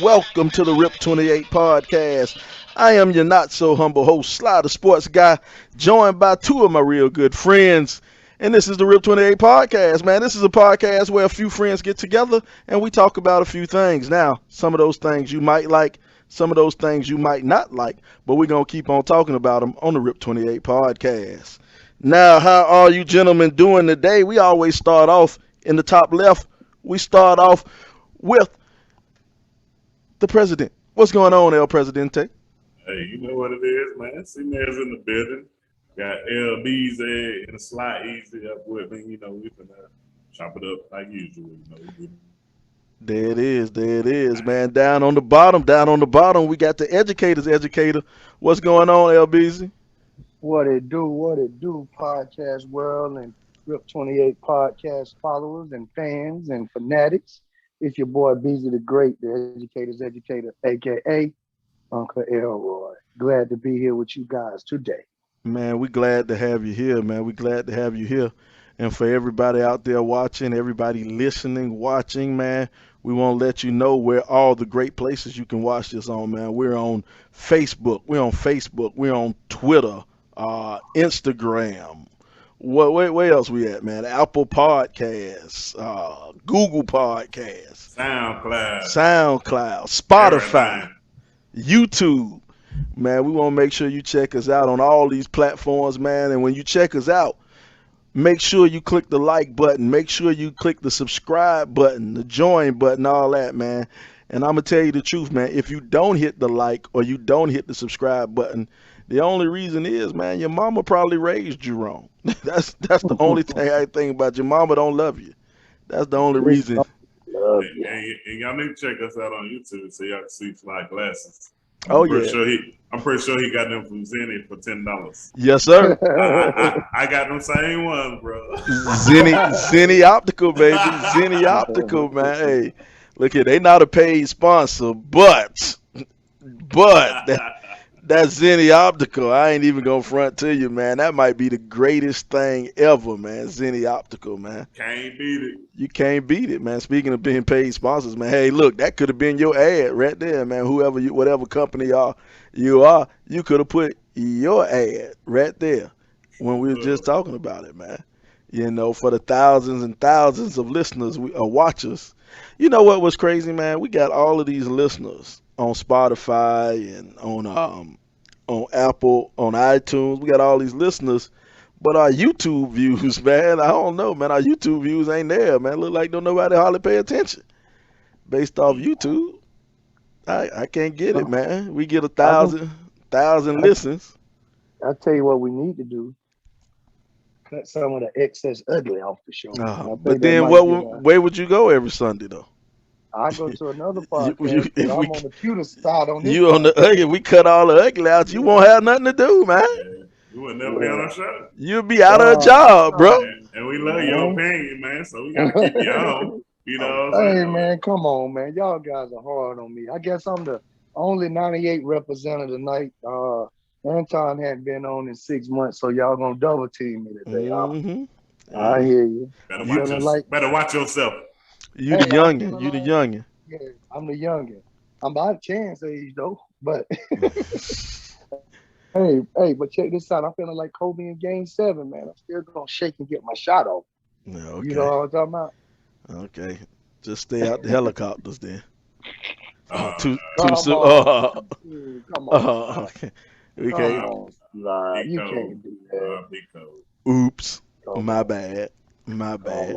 Welcome to the Rip 28 podcast. I am your not so humble host, Sly the Sports Guy, joined by two of my real good friends. And this is the Rip 28 podcast, man. This is a podcast where a few friends get together and we talk about a few things. Now, some of those things you might like, some of those things you might not like, but we're going to keep on talking about them on the Rip 28 podcast. Now, how are you gentlemen doing today? We always start off in the top left. We start off with the president. What's going on, El Presidente? Hey, you know what it is, man. C-Man's in the building. Got LBZ and a slot easy up with me. You know, we can chop it up like usual. There it is, man. Down on the bottom, we got the educator's educator. What's going on, LBZ? What it do, podcast world and Rip 28 podcast followers and fans and fanatics. It's your boy Beezy the Great, the educator's educator, aka Uncle Elroy. Glad to be here with you guys today. Man, we glad to have you here, man. We glad to have you here. And for everybody out there watching, everybody listening, watching, man, we want to let you know where all the great places you can watch this on, man. We're on Facebook. We're on Twitter, Instagram. Where else we at, man? Apple Podcasts, Google Podcasts, SoundCloud, Spotify, YouTube. Man, we want to make sure you check us out on all these platforms, man. And when you check us out, make sure you click the like button. Make sure you click the subscribe button, the join button, all that, man. And I'm going to tell you the truth, man. If you don't hit the like or you don't hit the subscribe button, the only reason is, man, your mama probably raised you wrong. That's the only thing I think about. Your mama don't love you. That's the only reason. And y'all need to check us out on YouTube so y'all can see Fly glasses. I'm pretty sure he got them from Zenny for $10. Yes, sir. I got them same ones, bro. Zenny Optical, baby. Zenny Optical, man. Hey, look here, they not a paid sponsor, but that's Zenny Optical. I ain't even gonna front to you, man. That might be the greatest thing ever, man. Zenny Optical, man. Can't beat it. You can't beat it, man. Speaking of being paid sponsors, man. Hey, look, that could have been your ad right there, man. Whatever company you are, you could have put your ad right there when we were just talking about it, man. You know, for the thousands and thousands of listeners or watchers. You know what was crazy, man? We got all of these listeners on Spotify and on Apple, on iTunes. We got all these listeners, but our YouTube views, man, I don't know, man. Our YouTube views ain't there, man. Look like don't nobody hardly pay attention. Based off YouTube, I can't get it, man. We get 1,000 listens. I'll tell you what we need to do. Cut some of the excess ugly off the show. But then where would you go every Sunday, though? I go to another podcast. I'm on the cuter side on this. You on the ugly? We cut all the ugly out. You won't have nothing to do, man. You would never be on our show. You'll be out of a job, bro. And we love your opinion, man. So we gotta keep you on. You know. Hey, man, come on, man. Y'all guys are hard on me. I guess I'm the only 98 representative tonight. Anton hadn't been on in 6 months, so y'all gonna double team me today. I hear you. Better watch yourself. You the youngin'. You the youngin'. Yeah, I'm the youngin'. I'm about chance age though, but hey, but check this out. I'm feeling like Kobe in Game 7, man. I'm still gonna shake and get my shot off. Okay. You know what I'm talking about? Okay, just stay out the helicopters then. Too Come soon. Come on. Okay. We can't. You can't do that. Oops. My bad. Come on, man.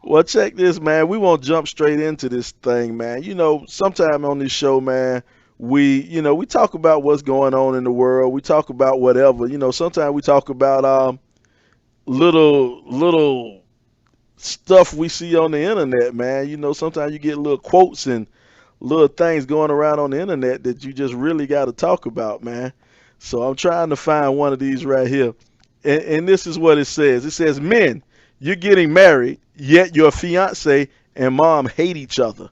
Well, check this, man. We won't jump straight into this thing, man. You know, sometime on this show, man, we talk about what's going on in the world. We talk about whatever. You know, sometimes we talk about little stuff we see on the internet, man. You know, sometimes you get little quotes and little things going around on the internet that you just really got to talk about, man. So I'm trying to find one of these right here. And this is what it says. It says, men, you're getting married, yet your fiance and mom hate each other.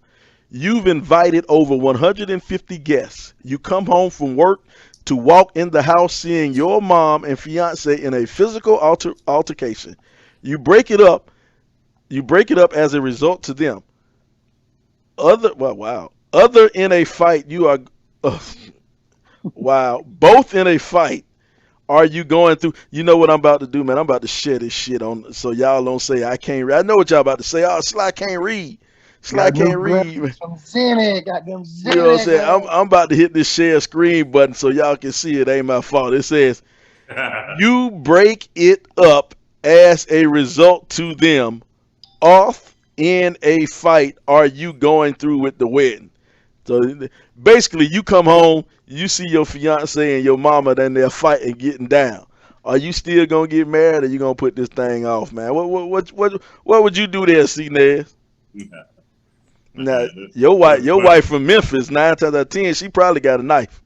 You've invited over 150 guests. You come home from work to walk in the house seeing your mom and fiance in a physical altercation. You break it up. You break it up as a result to them. Other in a fight, you are. Uh, wow. Both in a fight. Are you going through? You know what I'm about to do, man? I'm about to share this shit on so y'all don't say I can't read. I know what y'all about to say. Oh, Sly can't read. Sly Got can't them read. some Zenny, got them You know what I'm Zenny, saying? I'm, man. I'm about to hit this share screen button so y'all can see it. Ain't my fault. It says, you break it up as a result to them. Off in a fight are you going through with the wedding? So basically, you come home, you see your fiance and your mama, then they're fighting, getting down. Are you still gonna get married, or you gonna put this thing off, man? What would you do there, C. Nez? Now, Man, your funny. wife from Memphis, 9 times out of 10, she probably got a knife.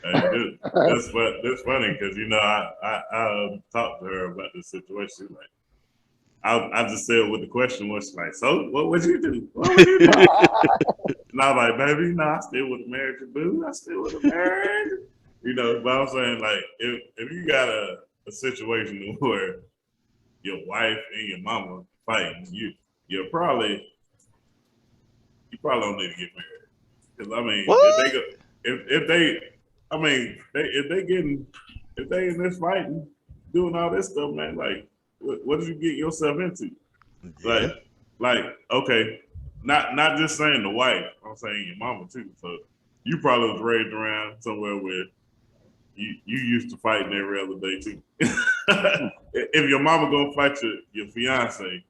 Hey, that's funny because I talked to her about this situation. Like I just said what the question was. Like, so what would you do? What would you do? And I was like, baby, no, I still would have married your boo. I still would have married. But I'm saying like if you got a situation where your wife and your mama fighting, you probably don't need to get married. Because I mean, if they What? go, if they, I mean, if they in this fighting, doing all this stuff, man, like, what did you get yourself into? Yeah. Like, like, okay, not just saying the wife, I'm saying your mama too. So you probably was raised around somewhere where you used to fighting every other day too. If your mama gonna fight your fiance,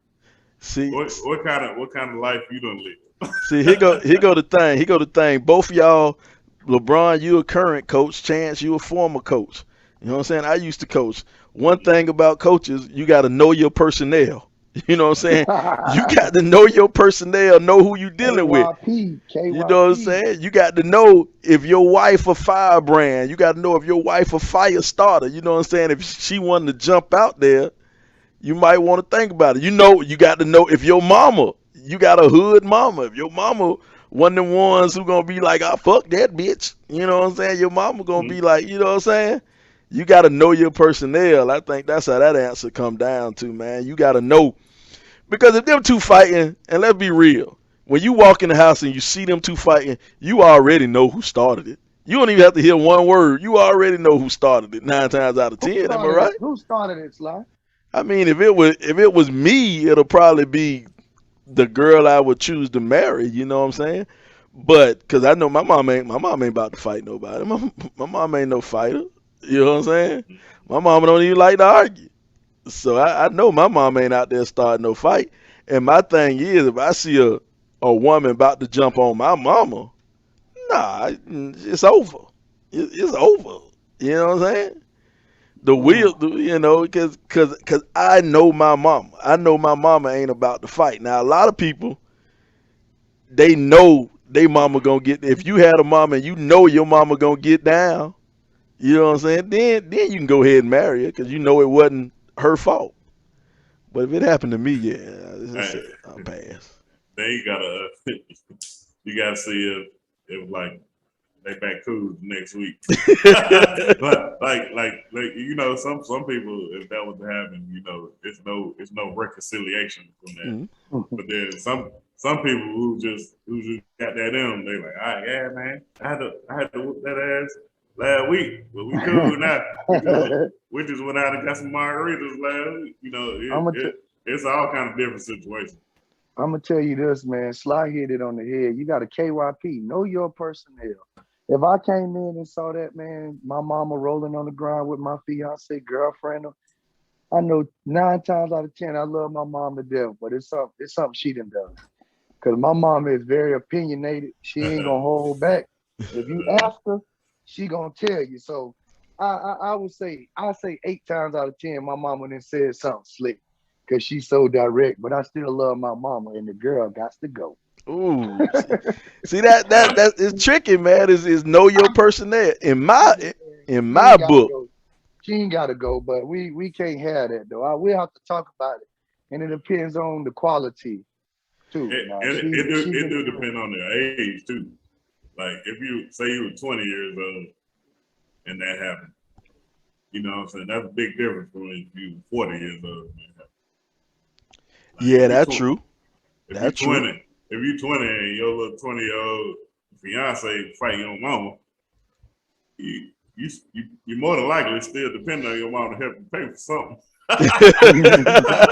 See, what kind of life you done live? see, here go the thing. Here go the thing. Both of y'all, LeBron, you a current coach. Chance, you a former coach. You know what I'm saying? I used to coach. One thing about coaches, you got to know your personnel. You know what I'm saying? You got to know your personnel, know who you dealing with. KYP, You know what I'm KYP. saying? You got to know if your wife a firebrand. You got to know if your wife a fire starter. You know what I'm saying? If she wanted to jump out there, you might want to think about it. You got to know if your mama, you got a hood mama. If your mama one of the ones who gonna be like, "I fuck that bitch," you know what I'm saying? Your mama gonna be like, you know what I'm saying? You got to know your personnel. I think that's how that answer come down to, man. You got to know because if them two fighting, and let's be real, when you walk in the house and you see them two fighting, you already know who started it. You don't even have to hear one word. You already know who started it 9 times out of 10. Am I right? Who started it, Sly? I mean, if it was me, it'll probably be the girl I would choose to marry. You know what I'm saying? But because I know my mom ain't about to fight nobody. My mom ain't no fighter. You know what I'm saying? My mama don't even like to argue. So I know my mom ain't out there starting no fight. And my thing is, if I see a woman about to jump on my mama, nah, it's over. It's over. You know what I'm saying? The wheel, Mm. because I know my mama. I know my mama ain't about to fight. Now, a lot of people, they know they mama gonna get, if you had a mama and you know your mama gonna get down, you know what I'm saying? Then you can go ahead and marry her because you know it wasn't her fault. But if it happened to me, yeah, Hey, I'll pass. then you gotta see if like they back cool next week. Like some people, if that was to happen, it's no reconciliation from that. Mhm. But then some people who just got that in, they like, all right, yeah, man, I had to whoop that ass last week, but we cool now. We just went out and got some margaritas last week. I'm gonna It's all kind of different situations. I'm gonna tell you this, man. Sly hit it on the head. You got a KYP. Know your personnel. If I came in and saw that, man, my mama rolling on the ground with my fiance girlfriend, I know 9 times out of 10 I love my mom to death, but it's something she done done. Cause my mom is very opinionated. She ain't gonna hold back. If you ask her, she gonna tell you. So I would say 8 times out of 10 my mama then said something slick. Cause she's so direct, but I still love my mama and the girl got to go. Ooh, see that is tricky, man. Is know your personnel. In my ain't gotta book, go. She ain't gotta go, but we can't have that though. We have to talk about it, and it depends on the quality too. Now And she it can do do depend on their age too. Like if you say you were 20 years old and that happened, you know what I'm saying? That's a big difference from if you 40 years old. Like yeah, that's true. if you That's true. 20, if you 20 and your little 20-year-old fiance fight your mama, you more than likely still depend on your mom to help you pay for something. it.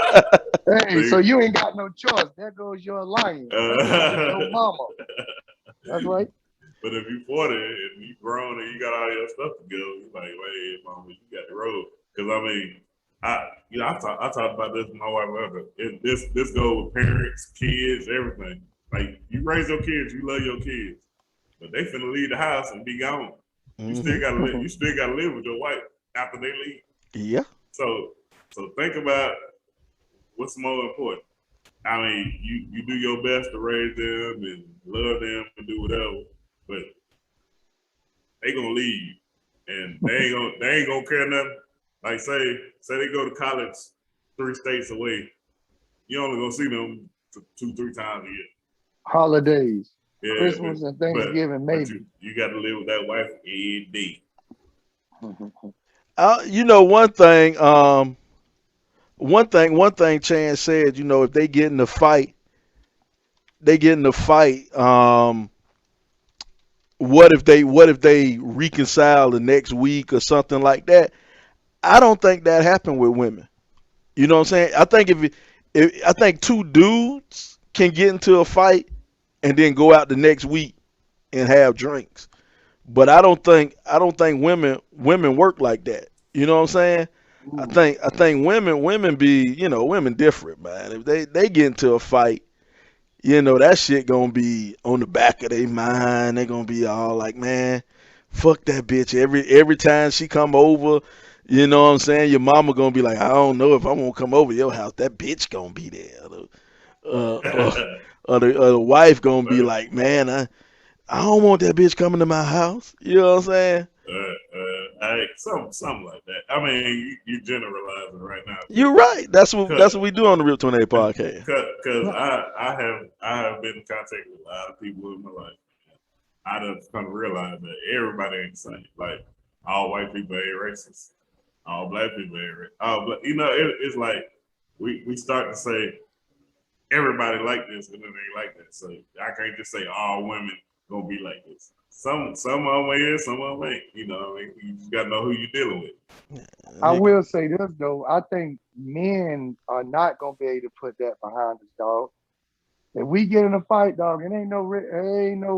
Hey, so See? you ain't got no choice. There goes your alliance. There goes your mama. That's right. But if you 40 and you grown and you got all your stuff together, you like, wait, mama, you got the road. Because I mean, I talked about this with my wife earlier. This goes with parents, kids, everything. Like you raise your kids, you love your kids, but they finna leave the house and be gone. You still Hmm. gotta live. You still gotta live with your wife after they leave. Yeah. So think about what's more important. I mean, you do your best to raise them and love them and do whatever, but they gonna leave, and they ain't gonna care nothing. Like say they go to college 3 states away, you only gonna see them 2, 3 times a year. Holidays, Yeah, Christmas and but Thanksgiving, but maybe. you got to live with that wife every day. One thing. One thing. Chance said. If they get in a fight, they get in a fight. What if they reconcile the next week or something like that? I don't think that happened with women. You know what I'm saying? I think if I think two dudes can get into a fight and then go out the next week and have drinks. But I don't think women work like that. You know what I'm saying? I Ooh, think I think women be women different, man. If they get into a fight, that shit gonna be on the back of their mind. They gonna be all like, man, fuck that bitch. Every time she come over, you know what I'm saying? Your mama gonna be like, I don't know if I'm gonna come over your house. That bitch gonna be there. Uh, or, or the wife gonna be But like, man, I don't want that bitch coming to my house. You know what I'm saying? something like that. I mean, you generalizing right now, You're right. That's what we do because on the Rip 28 podcast. I have been in contact with a lot of people in my life. I just kind of realized that everybody ain't the same. Like all white people ain't racist, all black people ain't racist. It's like we start to say everybody like this and then they like that. So I can't just say all women gonna be like this. Some of them is, some of them ain't. You just gotta know who you're dealing with. I will say this though. I think men are not gonna be able to put that behind us, dog. If we get in a fight, dog, it ain't no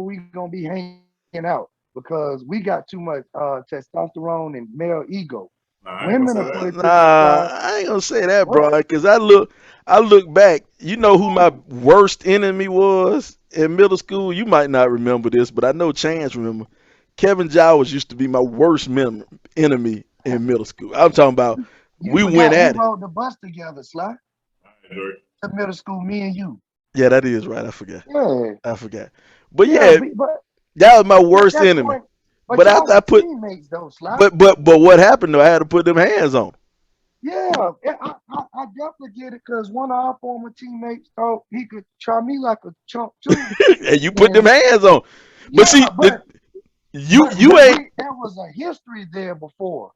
we gonna be hanging out because we got too much testosterone and male ego. Nah, I ain't gonna Women say are that. put to the Nah, side. I ain't gonna say that, What? bro. Cause I look back. You know who my worst enemy was in middle school? You might not remember this, but I know Chance remember. Kevin Giles used to be my worst enemy in middle school. I'm talking about You we went forgot we at it. rode the bus together, Sly. I enjoy it. To middle school, me and you. Yeah, that is right. I forgot. Yeah, I forgot. But yeah, yeah, that was my but worst that's enemy. when. But But y'all after I was put, teammates though, Sly. but what happened though? I had to put them hands on Yeah, I definitely get it because one of our former teammates thought he could try me like a chump too. him, and you put them And hands on. But yeah, see, you ain't. there was a history there before.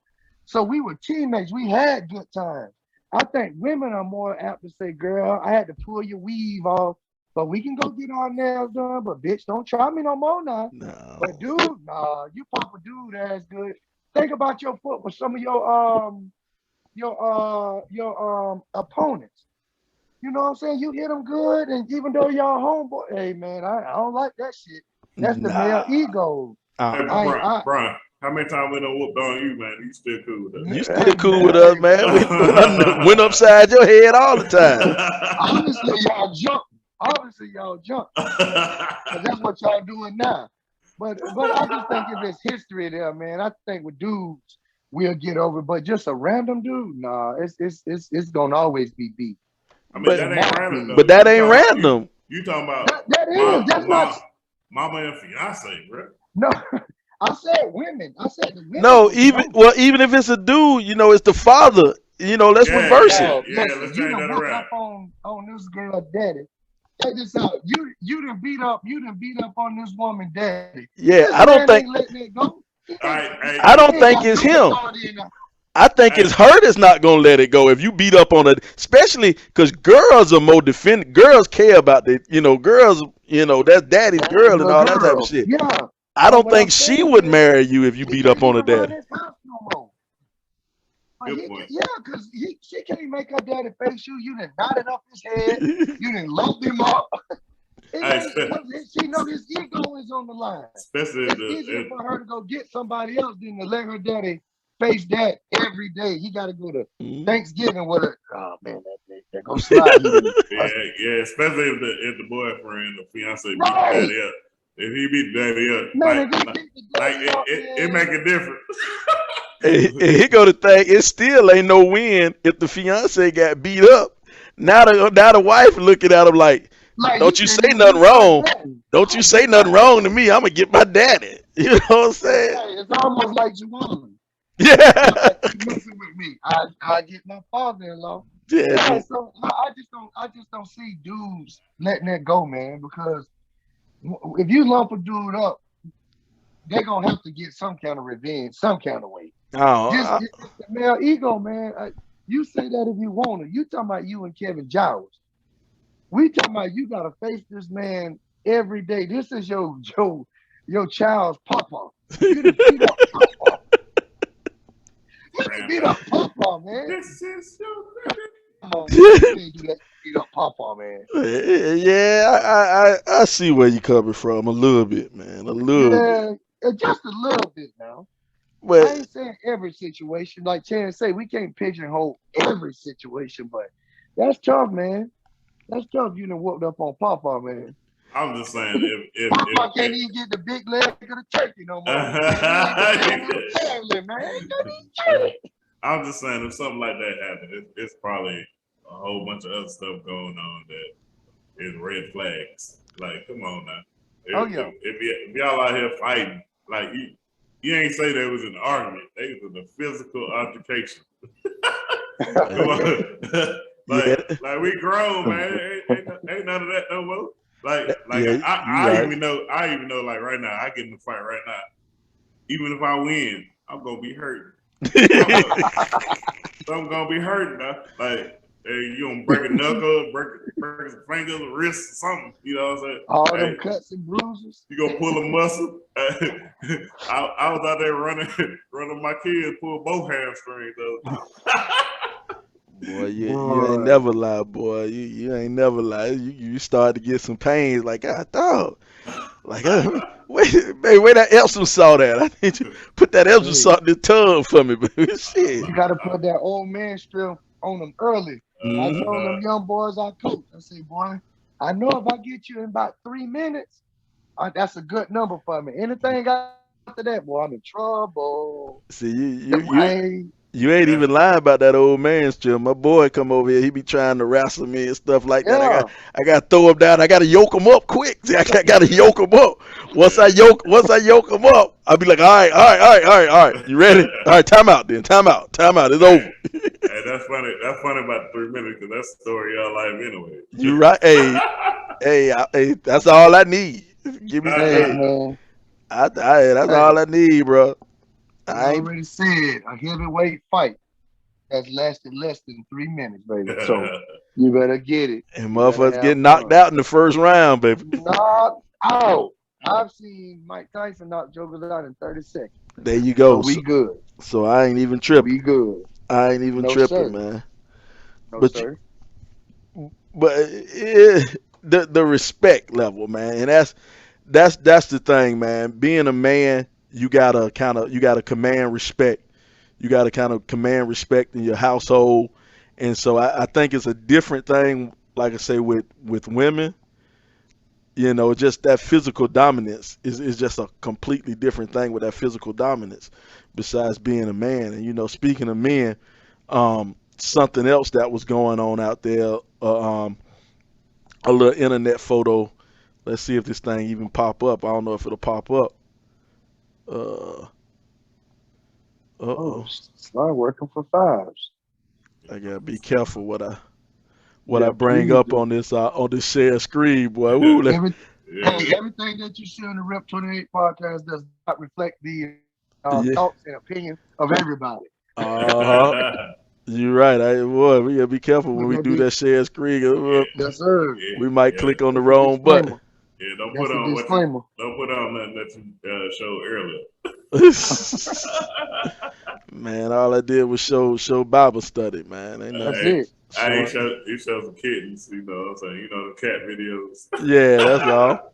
So we were teammates. We had good times. I think women are more apt to say, girl, I had to pull your weave off, but we can go get our nails done. But bitch, don't try me no more now. But No. dude, nah, you pop a dude that's good. Think about your foot with some of your opponents. You know what I'm saying? You hit them good, and even though y'all homeboy, hey man, I don't like that shit. That's the male Nah. ego. Hey, Uh-uh. I, Brian, I, Brian, how many times we done whooped on you, man? You still cool with You still hey cool man, with us, hey man. man. We went upside your head all the time. Obviously y'all jump. Obviously y'all jump, because that's what y'all doing now. But I just think if it's history there, man, I think with dudes we'll get over. But just a random dude, nah, it's gonna always be beat. I mean, But In that my ain't random opinion. though. but that You ain't talking about random. You talking about That's not. mama and fiance, bro? No, I said women. I said the women No, was low. even if it's a dude, it's the father. Let's reverse it. Listen, Let's you change done that whooped around. up on this girl daddy. Check this out. You done beat up on this woman daddy. Yeah, This I don't man think ain't letting it go. He All ain't, right, hey, I he don't ain't think got it's no him. authority in the I think hey, it's her that's not gonna let it go if you beat up on her, especially because girls are more defend. Girls care about girls. That's daddy's girl and little all that type of girl. shit. Yeah. I But don't what I'm think she saying would is marry you if you he beat up can't on her even run daddy. his house no more. But good point. because she can't make her daddy face you. You done knotted up his head. You done lumped him up. Hey, She know his ego is on the line. especially It's easier for her to go get somebody else than to let her daddy face that every day. He got to go to Thanksgiving with her. Oh man, that go slide. especially if the boyfriend, the fiance beat the Right, daddy up. If he beat the daddy up, man. If he beat the like daddy up, it make a difference. And he go to think it still ain't no win if the fiance got beat up. Now the wife looking at him like, like you don't you couldn't say even nothing beat my wrong. daddy. Don't you say nothing wrong to me. I'm gonna get my daddy. You know what I'm saying? Hey, it's almost like Juwan. Yeah. Like you messing with me. I get my father-in-law. Yeah. Yeah, so I just don't see dudes letting that go, man. Because if you lump a dude up, they're gonna have to get some kind of revenge, some kind of way. Oh, It's the male ego, man. You say that if you want to. You talking about you and Kevin Giles. We talking about you gotta face this man every day. This is your child's papa. You done beat up papa. You done beat up papa, man. This is so Come on, man. You ain't do that. Beat up papa, man. yeah. I see where you coming from a little bit, man. A little bit. Yeah, just a little bit now. I But ain't saying every situation. Like Chan say, we can't pigeonhole every situation, but that's tough, man. That's tough. You done whooped up on Papa, man. I'm just saying Papa can't even get the big leg of the turkey no more. He ain't the man of the family, man. He can't even get it. I'm just saying if something like that happened, it's probably a whole bunch of other stuff going on that is red flags. Like, come on now. Oh yeah. If y'all out here fighting, like you ain't say there was an argument. They was a physical altercation. Come on. yeah, like we grown, man. Ain't none of that no more. Like yeah, you I right. even know like right now, I get in the fight right now. Even if I win, I'm gonna be hurt. I'm gonna be hurting now. Like, hey, you gonna break a knuckle, break a finger, a wrist, something. You know what I'm saying? All Hey, them cuts and bruises. you gonna pull a muscle. I was out there running my kids, pull both hamstrings though. Boy, you ain't never lie, boy. You ain't never lie. You start to get some pains like, God, dog. Like, wait, baby, where that Epsom salt at? I need you to put that Epsom salt in the tub for me, baby. Shit. You gotta put that old man strength on them early. I told them young boys I coach, I say, boy, I know if I get you in about 3 minutes, that's a good number for me. Anything after that, boy, I'm in trouble. See, The way, you ain't even lying about that old man still. My boy come over here, he be trying to wrestle me and stuff like that. yeah. I got to throw him down. I got to yoke him up quick. See, I got to yoke him up. Once I yoke him up, I'll be like, all right. You ready? All right, time out then. Time out. It's over. Hey, that's funny. That's funny about 3 minutes because that's the story of your life anyway. You right? Hey, that's all I need. Give me, Hey, man. that's Hey, all I need, bro. they I ain't. already said a heavyweight fight has lasted less than 3 minutes, baby. So you better get it. And You better motherfuckers have getting knocked fun. out in the first round, baby. Knock out. I've seen Mike Tyson knock jokers out in 30 seconds. There you So go. we good. So I ain't even tripping. We good. I ain't even No, tripping, sir. man. No, But sir. the respect level, man, and that's the thing, man. Being a man, you gotta command respect. You gotta kind of command respect in your household, and so I think it's a different thing. Like I say with women, just that physical dominance is just a completely different thing with that physical dominance. Besides being a man, and speaking of men, something else that was going on out there. a little internet photo. Let's see if this thing even pop up. I don't know if it'll pop up. Uh Oh, oh. it's not working for fives. I gotta be careful what I Yeah, bring please up do. on this share screen, boy. Ooh, Every, yeah. hey, everything that you see on the Rep 28 podcast does not reflect the yeah. thoughts and opinions of everybody. Uh-huh. You're right. Boy, we gotta be careful when Put we that do big, that share screen. yes, sir. We might Yeah. click on the That's a wrong button. disclaimer. Yeah. Don't That's put a on disclaimer. don't put on nothing that you showed earlier. Man, all I did was show Bible study, man. Ain't nothing That's Hey, it. I showing. he shows some kittens, you know what I'm saying? You know the cat videos. Yeah, that's all.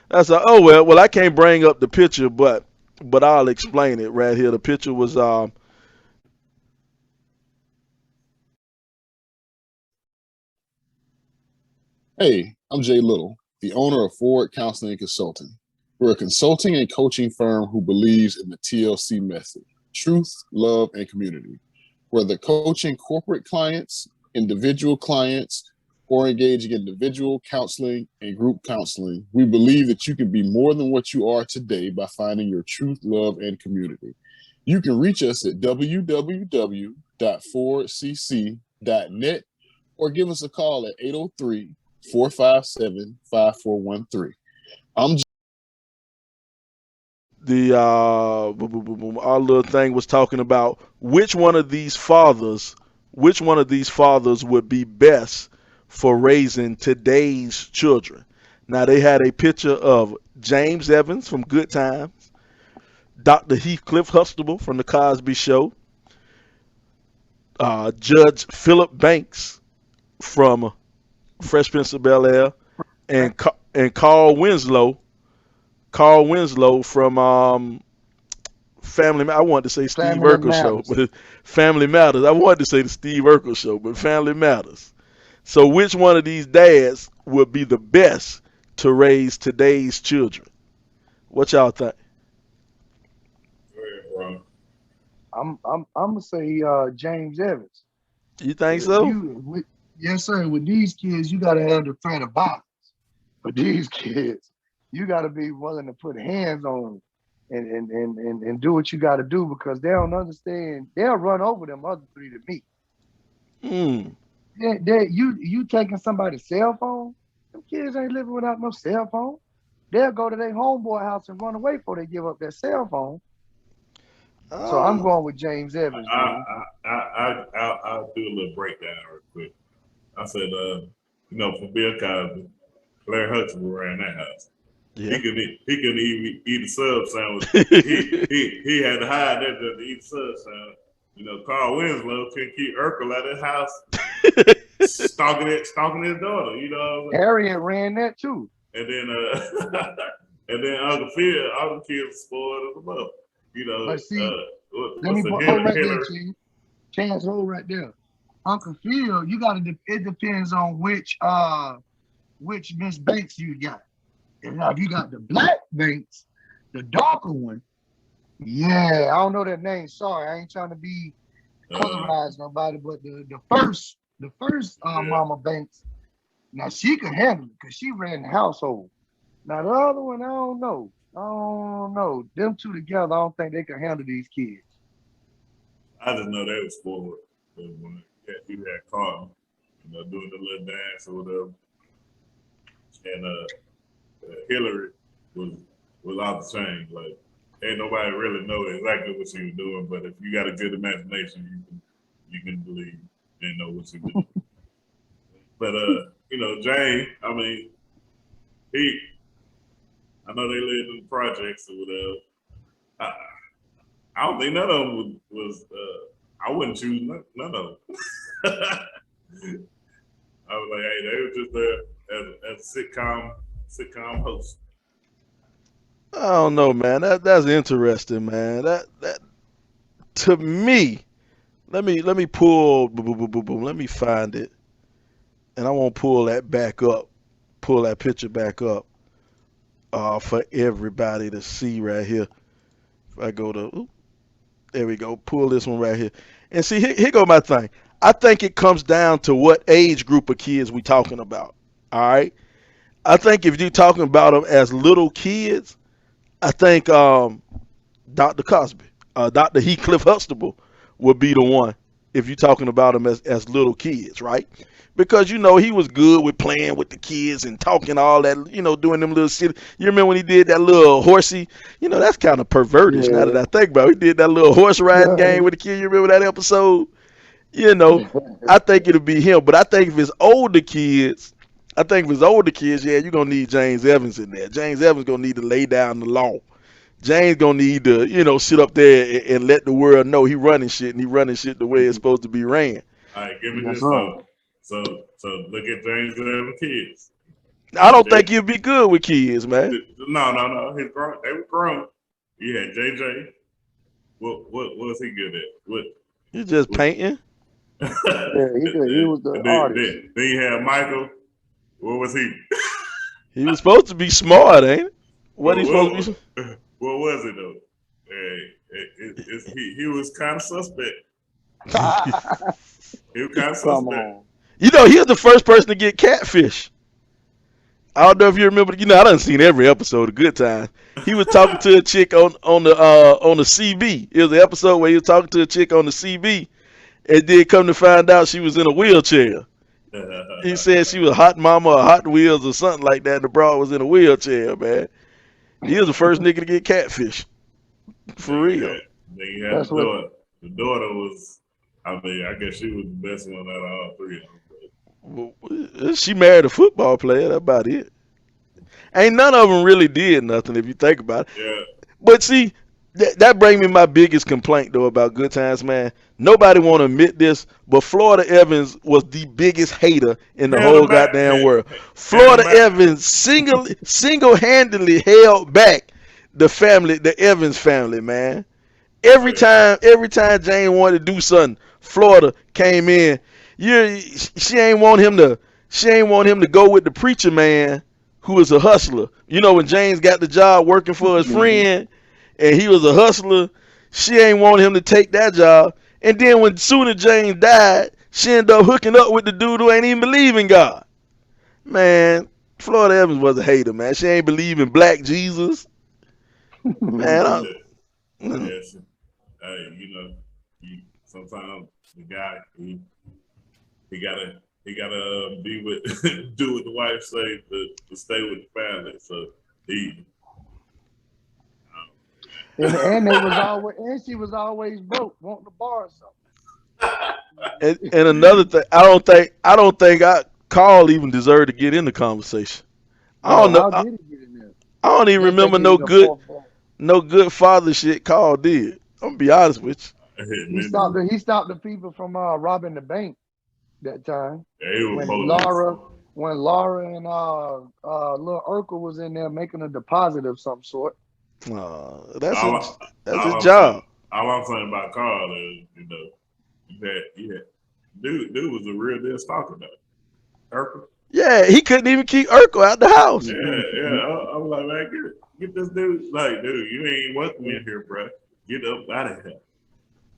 That's all. Oh well, I can't bring up the picture, but I'll explain it right here. The picture was Hey, I'm Jay Little, the owner of Forward Counseling and Consulting. We're a consulting and coaching firm who believes in the TLC method: truth, love, and community. Whether coaching corporate clients, individual clients, or engaging in individual counseling and group counseling, we believe that you can be more than what you are today by finding your truth, love, and community. You can reach us at www.forwardcc.net or give us a call at 803-457-5413. I'm the our little thing was talking about which one of these fathers would be best for raising today's children. Now they had a picture of James Evans from Good Times, Dr. Heathcliff Huxtable from The Cosby Show, Judge Philip Banks from Fresh Prince of Bel-Air, and Carl Winslow from Family. I wanted to say Steve Family Urkel show, matters. but Family Matters. I wanted to say the Steve Urkel show, but Family Matters. So which one of these dads would be the best to raise today's children? What y'all think? I'm gonna say James Evans. You think If so? you with, yes, sir. With these kids, you gotta have the threat of violence. With these kids, you gotta be willing to put hands on them and do what you gotta do because they don't understand. They'll run over them other three to me. Hmm. You taking somebody's cell phone? Them kids ain't living without no cell phone. They'll go to their homeboy house and run away before they give up their cell phone. So I'm Oh. going with James Evans, man. I'll do a little breakdown real quick. I said, for Bill Cosby, Claire Huxtable ran that house. Yeah. He couldn't even eat a sub sandwich. He had to hide that just to eat a sub sandwich. Carl Winslow couldn't keep Urkel out of his house, stalking his daughter. Harriet ran that too. And then and then Uncle Phil, all the kids spoiled as well. But see, let What's me the hold right Hillary? there, Chance, hold right there. Uncle Phil, you gotta. It depends on which Miss Banks you got. If you got the black Banks, the darker one, yeah, I don't know that name. Sorry, I ain't trying to be colorize nobody, but the first Mama Banks, now she could handle it because she ran the household. Now the other one, I don't know. I don't know. Them two together, I don't think they can handle these kids. I just know they was spoiled. When he had Carlton, doing the little dance or whatever, and Hillary was off the chain. Like, ain't nobody really know exactly what she was doing, but if you got a good imagination, you can believe and know what she was doing. But Jane, I mean, I know they lived in the projects or whatever. I don't think none of them was I wouldn't choose none of them. I was like, hey, they were just there as a sitcom host. I don't know, man. That's interesting, man. That to me, let me pull boom, let me find it. And I won't pull that back up. Pull that picture back up for everybody to see right here. If I go to there we go. Pull this one right here. And see, here go my thing. I think it comes down to what age group of kids we talking about. All right. I think if you're talking about them as little kids, I think Dr. Cosby, Dr. Heathcliff Huxtable would be the one if you're talking about him as little kids, right? Because he was good with playing with the kids and talking all that, doing them little shit. You remember when he did that little horsey? That's kind of pervertish now that Yeah. I think about it. He did that little horse riding game with the kid. You remember that episode? You know, I think it'll be him. But I think if it's older kids, yeah, you're gonna need James Evans in there. James Evans gonna need to lay down the law. James gonna need to, sit up there and let the world know he running shit and he running shit the way it's supposed to be ran. All right, give me That's this. right. So look at James and them kids. I don't Jay, think he'll be good with kids, man. no. His grown. They were grown. You had JJ. What was he good at? What? He's just what painting. Yeah, he was the artist. then you had Michael. What was he? He was supposed to be smart, ain't it? What he what, supposed to be? what was it though? He was kind of suspect. He was kind of Come suspect. on. He was the first person to get catfish. I don't know if you remember. I done seen every episode of Good Times. He was talking to a chick on the CB. It was an episode where he was talking to a chick on the CB, and then come to find out she was in a wheelchair. He said she was Hot Mama or Hot Wheels or something like that. And the broad was in a wheelchair, man. He was the first nigga to get catfish. For real. Then you had That's the what. daughter. The daughter was. I mean, I guess she was the best one out of all three of them. She married a football player. That's about it. Ain't none of them really did nothing if you think about it. Yeah. But see, that brings me my biggest complaint though about Good Times, man. Nobody want to admit this, but Florida Evans was the biggest hater in the whole goddamn world. Florida Evans single-handedly held back the Evans family, man. Every time Jane wanted to do something, Florida came in. She ain't want him to go with the preacher man who was a hustler. When James got the job working for his friend and he was a hustler, she ain't want him to take that job. And then when soon as James died, she ended up hooking up with the dude who ain't even believe in God. Man, Florida Evans was a hater, man. She ain't believe in black Jesus. Man, Yes. Sometimes the guy he gotta be with do what the wife say to stay with the family. So he And they was always, and she was always broke, wanting to borrow something. and another thing, I don't think Carl even deserved to get in the conversation. I don't know. How did he get in there? I don't even Just think remember he was a fourth. no good father shit Carl did. I'm gonna be honest with He stopped the people from robbing the bank that time. yeah, he was When Laura and little Urkel was in there making a deposit of some sort. you. That's all his job. All I'm saying about Carl is, dude was a real deal stalker though. Urkel. Yeah, he couldn't even keep Urkel out the house. Yeah. I was like, man, get this dude. Like, dude, you ain't welcome in here, bro. Get up out of here.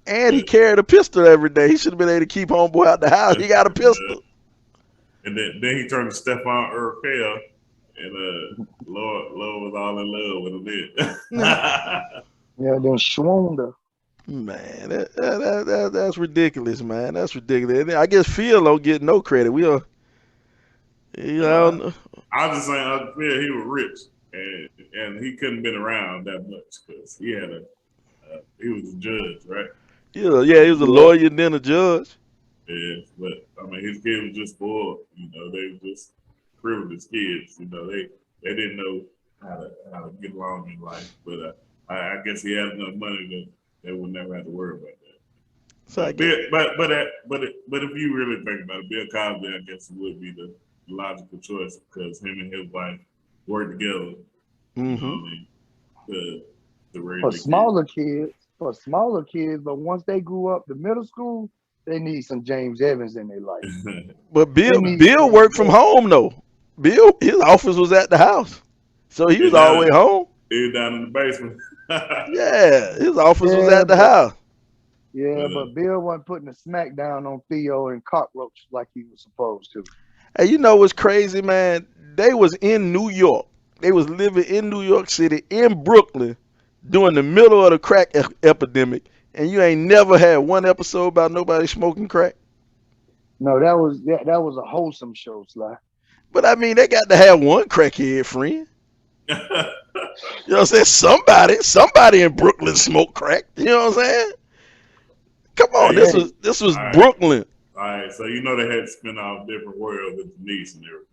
And he carried a pistol every day. He should have been able to keep homeboy out the house. He got a pistol. And then he turned to Stephon Urkel, and Lord was all in love with him then. Yeah, then Schwonder. Man, that's ridiculous, man. That's ridiculous. I guess Phil don't get no credit. We are, I was just saying, Phil, he was rich, and he couldn't been around that much because he was a judge, right? Yeah, he was a lawyer and then a judge. Yeah, but I mean, his kid was just spoiled. They were just privileged kids. They didn't know how to get along in life. But I guess he had enough money that they would never have to worry about that. So But if you really think about it, Bill Cosby, I guess, would be the logical choice because him and his wife worked together. To raise For smaller kids, but once they grew up to middle school, they need some James Evans in their life. But Bill worked from home though. Bill, his office was at the house, so he was always home. He was down in the basement. Yeah, his office was at the house. Yeah, but Bill wasn't putting a smack down on Theo and cockroaches like he was supposed to. Hey, you know what's crazy, man? They was in New York. They was living in New York City, in Brooklyn, during the middle of the crack epidemic, and you ain't never had one episode about nobody smoking crack. No, that was a wholesome show, Sly. But I mean, they got to have one crackhead friend. You know what I'm saying? Somebody in Brooklyn smoked crack. You know what I'm saying? Come on, Hey, this was all right, Brooklyn. all right. So you know they had to spin off different world with Denise and everything.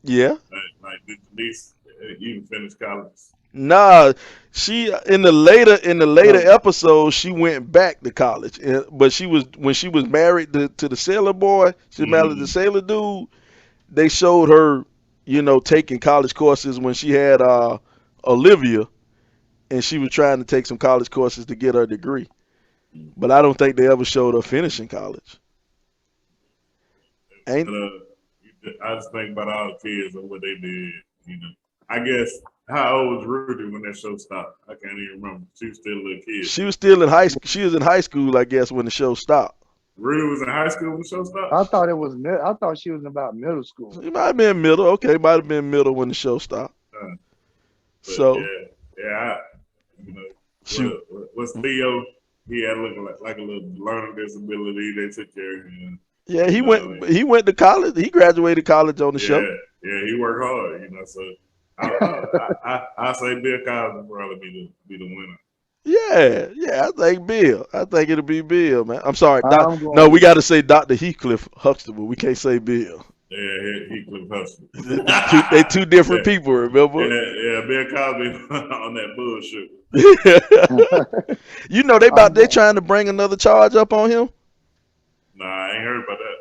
Yeah. Like did Denise even finish college? Nah, she in the later No, episodes she went back to college, but she was when she was married to the sailor boy, she married the Mm, sailor dude. They showed her, taking college courses when she had Olivia, and she was trying to take some college courses to get her degree. mm. But I don't think they ever showed her finishing college. But Ain't I just think about all the kids and what they did. I guess how old was Rudy when that show stopped? I can't even remember. She was still a little kid. she was still in high school? She was in high school, I guess, when the show stopped. Rudy was in high school when the show I stopped. thought it was. I thought she was about middle school. It might have been middle. Okay, might have been middle when the show stopped. Uh, but So yeah, you know, she what's Leo? He had looking like a little learning disability. They took care of him. Yeah, he You know, went. He went to college. He graduated college on the show. yeah, he worked hard. So I say Bill Cosby probably be the winner. Yeah. I think Bill. I think it'll be Bill, man. I'm sorry. I'm No, we going. got to say Dr. Heathcliff Huxtable. We can't say Bill. Yeah, he Cliff Hustle. They two different yeah, people. Remember? yeah, Bill Cosby on that bullshit. I'm They going. trying to bring another charge up on him. Nah, I ain't heard about that.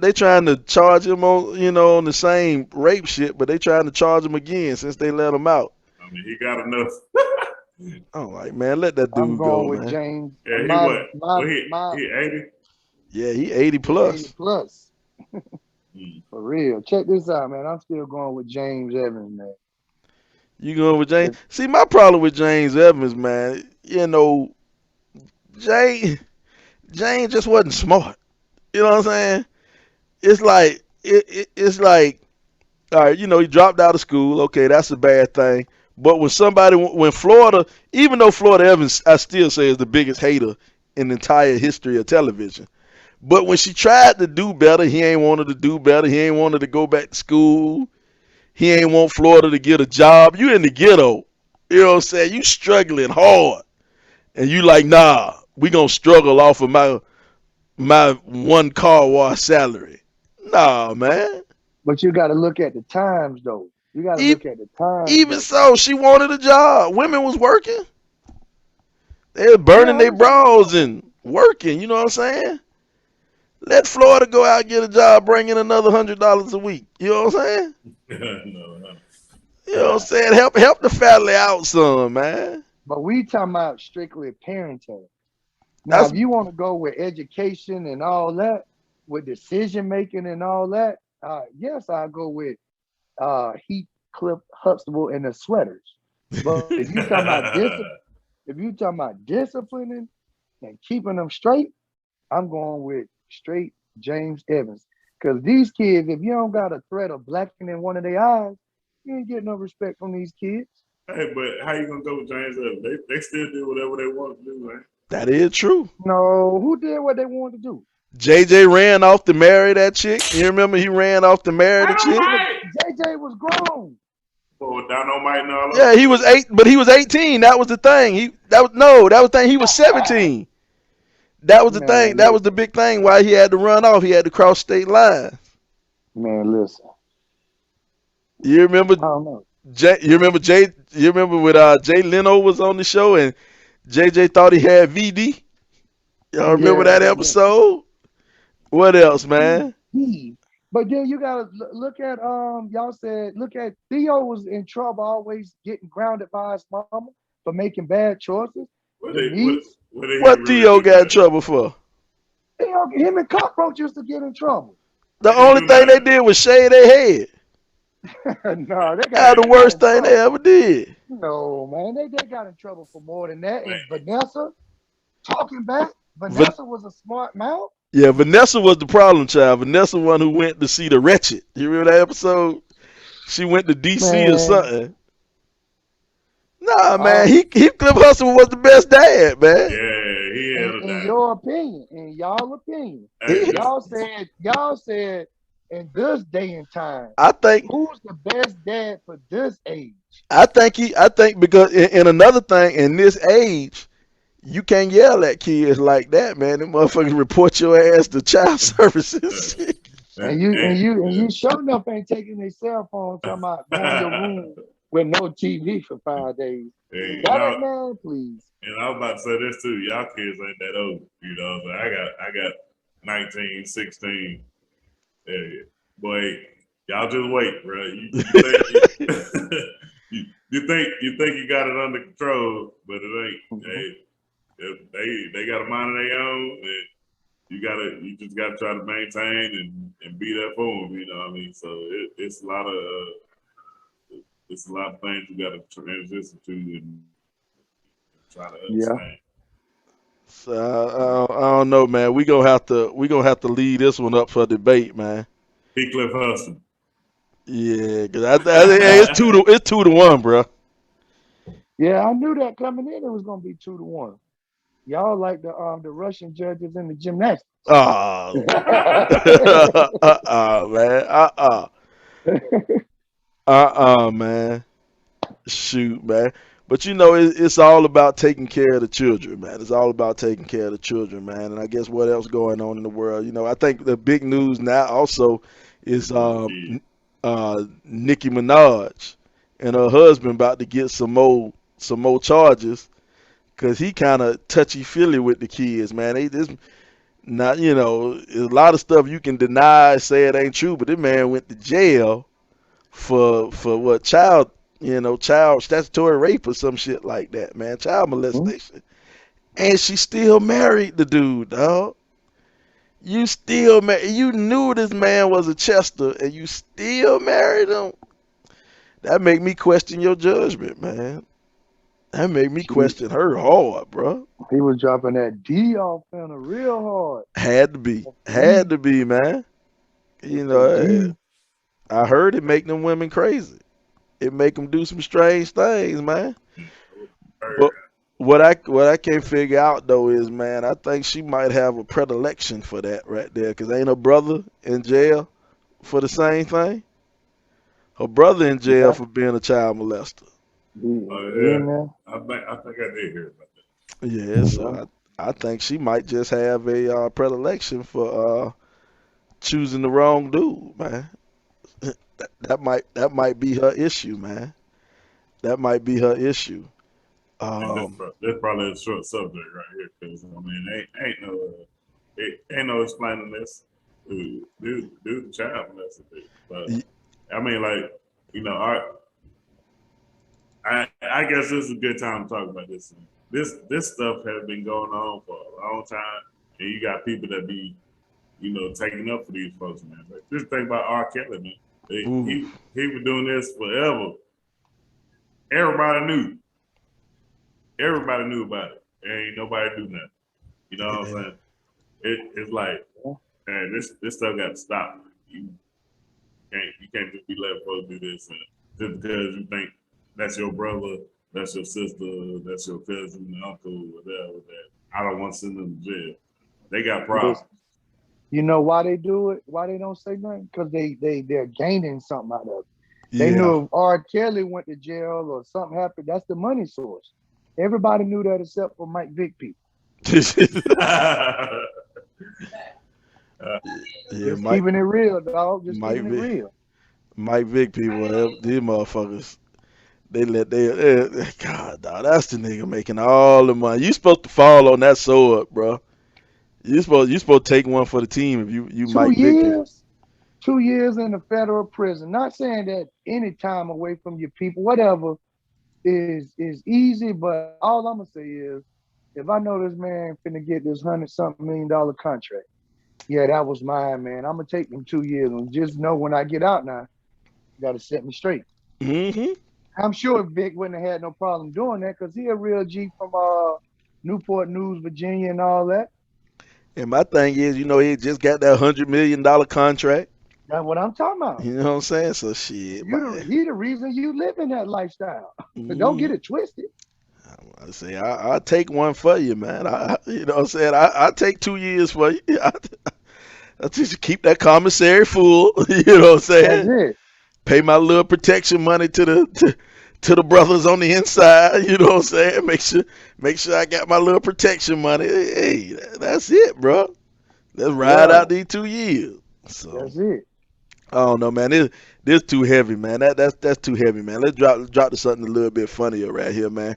They trying to charge him on the same rape shit, but they trying to charge him again since they let him out. I mean, he got enough. I'm like, man, let that I'm dude going go, with man. James. Yeah, he My what? my Well, he my he 80. Yeah, he 80 80 plus. plus. Mm. For real. Check this out, man. I'm still going with James Evans, man. You going with James? If- See, my problem with James Evans, man, Jay James just wasn't smart. You know what I'm saying? It's like all right, he dropped out of school. Okay, that's a bad thing. But when Florida, even though Florida Evans, I still say is the biggest hater in the entire history of television. But when she tried to do better, he ain't wanted to do better. He ain't wanted to go back to school. He ain't want Florida to get a job. You in the ghetto. You know what I'm saying? You struggling hard. And you like, nah, we gonna struggle off of my one car wash salary. Nah, man. But you got to look at the times, though. You got to E- look at the times, Even though. so, she wanted a job. Women was working. They were Yeah, burning I their understand bras all that. and working. You know what I'm saying? Let Florida go out and get a job, bring in another $100 a week. You know what I'm saying? No. You know what I'm saying? Help the family out some, man. But we talking about strictly parenting. Now, That's if you want to go with education and all that, with decision making and all that, yes, I go with Heathcliff Huxtable and the sweaters. But if you talking about disciplining and keeping them straight, I'm going with straight James Evans. Because these kids, if you don't got a threat of blackening in one of their eyes, you ain't getting no respect from these kids. Hey, but how you gonna go with James Evans? They still do whatever they want to do, man. that is true. No, who did what they wanted to do? JJ ran off to marry that chick. You remember he ran off to marry the chick? But JJ was grown. Oh, Dynamite and all Yeah, that. he was 18. That was the thing. That was the thing. He was 17. That was the thing. Man, That was the big thing. Why he had to run off. He had to cross state lines. listen. You remember I don't know. Jay? You remember Jay? You remember when Jay Leno was on the show and JJ thought he had VD? Y'all remember that Yeah. episode? What else, man? But then you gotta look at y'all said look at Theo was in trouble, always getting grounded by his mama for making bad choices. What Denise, they What really Theo do got in that? trouble for? him and Cockroach used to get in trouble. The They only do thing they that. did was shave their head. No, they That the got worst in thing they trouble. ever did. No, man, they got in trouble for more than that. Man, And Vanessa talking back. Van- Vanessa was a smart mouth. Yeah, Vanessa was the problem child. Vanessa one who went to see the Wretched. You remember that episode? She went to DC or Man, something. Nah, man, all he Cliff Hustle was the best dad, man. Yeah, he had a in dad. your opinion, in y'all opinion, Hey, this, y'all said in this day and time, I think who's the best dad for this age? I think because in another thing in this age, you can't yell at kids like that, man. Them motherfuckers report your ass to child services. And you sure enough ain't taking their cell phone talking about go in your room with no TV for 5 days. hey, That ain't man, please. and I was about to say this too. Y'all kids ain't that old, you know. So I got 19, 16. Hey, boy, y'all just wait, bro. You think you got it under control, but it ain't. They got a mind of their own, and you just gotta try to maintain and be there for them. You know what I mean? So it's a lot of things you gotta transition to and try to Yeah. understand. So I don't know, man. We gonna have to leave this one up for debate, man. He Cliff Hustle. Yeah, cause it's 2-1, bro. Yeah, I knew that coming in it was gonna be 2-1. Y'all like the Russian judges in the gymnastics. Oh, man. Man. Shoot, man. But it's all about taking care of the children, man. It's all about taking care of the children, man. And I guess what else going on in the world? I think the big news now also is Nicki Minaj and her husband about to get some more charges because he kind of touchy feely with the kids, man. They just not, there's a lot of stuff you can deny, say it ain't true, but this man went to jail for what child statutory rape or some shit like that, man, child molestation, and she still married the dude, dog. You knew this man was a Chester, and you still married him. That make me question your judgment, man. That make me question her hard, bro. He was dropping that D off in a real hard. Had to be, man. I heard it make them women crazy. It make them do some strange things, man. But what I can't figure out though is, man, I think she might have a predilection for that right there, cause ain't her brother in jail for the same thing? Her brother in jail for being a child molester. Yeah. I think I did hear about that. Yeah, so I think she might just have a predilection for choosing the wrong dude, man. That might be her issue, man. That might be her issue. And that's probably a short subject right here, because I mean, ain't no explaining this. Dude, child molested, but I mean, like, I guess this is a good time to talk about this. This stuff has been going on for a long time, and you got people that be, taking up for these folks, man. Like, just think about R. Kelly, man. He was doing this forever. Everybody knew. Everybody knew about it. Ain't nobody do nothing. You know what I'm saying? It's like, man, this stuff got to stop. You can't just be letting folks do this, and just because you think that's your brother, that's your sister, that's your cousin, uncle, whatever. That I don't want to send them to jail. They got problems. You know why they do it? Why they don't say nothing? Because they're gaining something out of it. They knew if R. Kelly went to jail or something happened, that's the money source. Everybody knew that except for Mike Vick people. Just keeping it real, dog. Just keeping it real. Mike Vick people, these motherfuckers, God, dog, that's the nigga making all the money. You supposed to fall on that sword, bro. You supposed to take one for the team if you Mike Vick people. 2 years in a federal prison. Not saying that any time away from your people, whatever, is easy, but all I'm gonna say is, if I know this man finna get this $100-something million contract, yeah, that was mine, man. I'm gonna take them 2 years and just know when I get out now, you gotta set me straight. I'm sure Vic wouldn't have had no problem doing that because he a real G from Newport News, Virginia, and all that. And my thing is, he just got that $100 million contract. That's what I'm talking about. You know what I'm saying? So shit, He the reason you live in that lifestyle. Don't get mm, it twisted. I say I'll take one for you, man. You know what I'm saying? I take 2 years for you. I just keep that commissary full. You know what I'm That's saying? it. Pay my little protection money to the brothers on the inside. You know what I'm saying? Make sure I got my little protection money. Hey, that's it, bro. Let's ride Yeah, out these 2 years. So that's it. I don't know, man. This too heavy, man. That's too heavy, man. Let's drop to something a little bit funnier right here, man.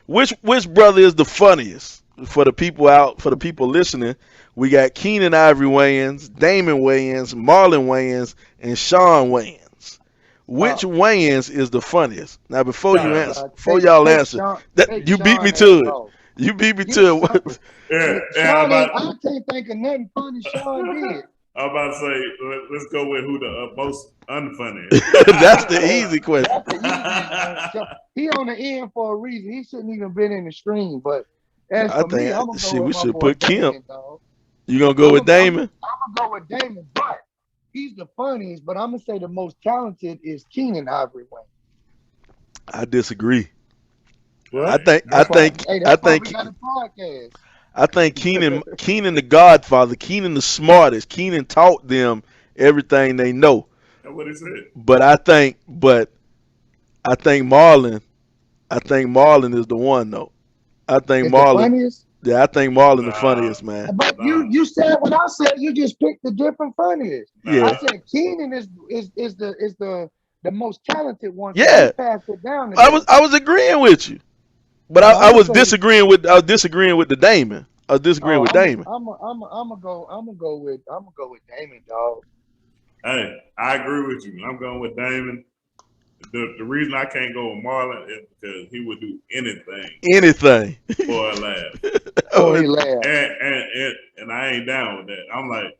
Which brother is the funniest for the people listening? We got Keenan Ivory Wayans, Damon Wayans, Marlon Wayans, and Sean Wayans. Which Uh, Wayans is the funniest? Now, before you Uh, answer, before take y'all take answer, Sean that take you beat me Sean to ass it. off. You beat me He to Sean, it. yeah, Sean ain't. I can't think of nothing funny Sean did. I'm about to say, let's go with who the most unfunny. That's the Yeah, easy question. that's the easiest one. So he on the end for a reason. He shouldn't even been in the stream. But as I for me, I'm think gonna go shit. with We my should boy put Kim. Damon, dog. You gonna go with Damon? I'm gonna go with Damon, but he's the funniest. But I'm gonna say the most talented is Keenan Ivory Wayne. I disagree. I Well, think I that's why. think Hey, I that's why we think got a podcast. I think Keenan the Godfather, Keenan the smartest. Keenan taught them everything they know. That's what he said. But I think Marlon is the one though. I think It's the Marlon. funniest. Yeah, I think Marlon the Nah, funniest, man. But nah, you said what I said. You just picked the different funniest. I nah. Yeah, said Keenan is the most talented one because he yeah. passed it down to I was them. I was agreeing with you, but I, But I'm I gonna was say, disagreeing with the Damon. I was disagreeing oh, with Damon. I'm gonna go with Damon, dog. Hey, I agree with you. I'm going with Damon. The reason I can't go with Marlon is because he would do anything Anything. for a laugh, Oh, Oh, he laughed. and I ain't down with that. I'm like,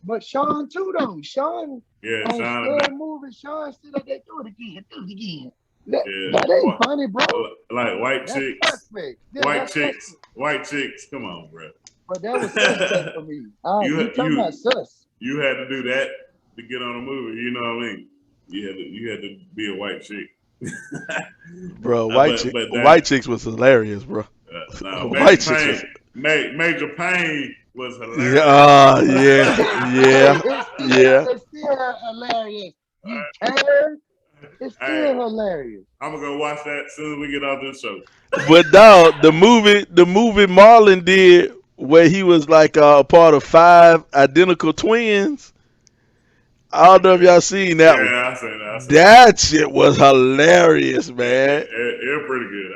But Sean too, though. Sean yeah, on Sean, Scud Movie, Sean still up there, do it again. That, yeah, that ain't funny, bro. like white That's chicks, suspect. Yeah, that's suspect. white chicks. Come on, bro. But that was suspect for me. All right, you talking about sus? you had to do that to get on a movie. You know what I mean? You had to be a white chick. bro, but white chicks was hilarious, bro. no, White chicks was. Major Pain was Yeah, hilarious. yeah, yeah. It's still hilarious. You care? It's still Hey, hilarious. I'm gonna go watch that as soon as we get off this show. But dog, the movie Marlon did where he was like a part of five identical twins. I don't know if y'all seen that one. Yeah, I say that. I say that. That shit was hilarious, man. It pretty good.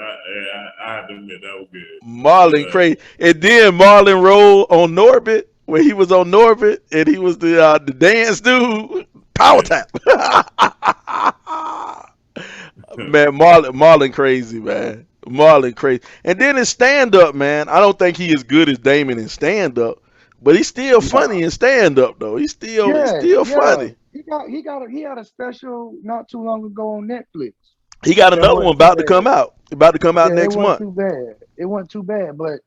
I have to admit that was good. Marlon But crazy, and then Marlon rolled on Norbit where he was on Norbit and he was the dance dude. Power yeah. tap. Man, Marlon crazy, man. Marlon crazy. And then in stand up, man, I don't think he as good as Damon in stand up, but he's still funny in stand up though. He's Yeah, still yeah. funny. He had a special not too long ago on Netflix. He got That another one wasn't too about to come bad. out. About to come out Yeah, it next wasn't month. too bad. It wasn't too bad, but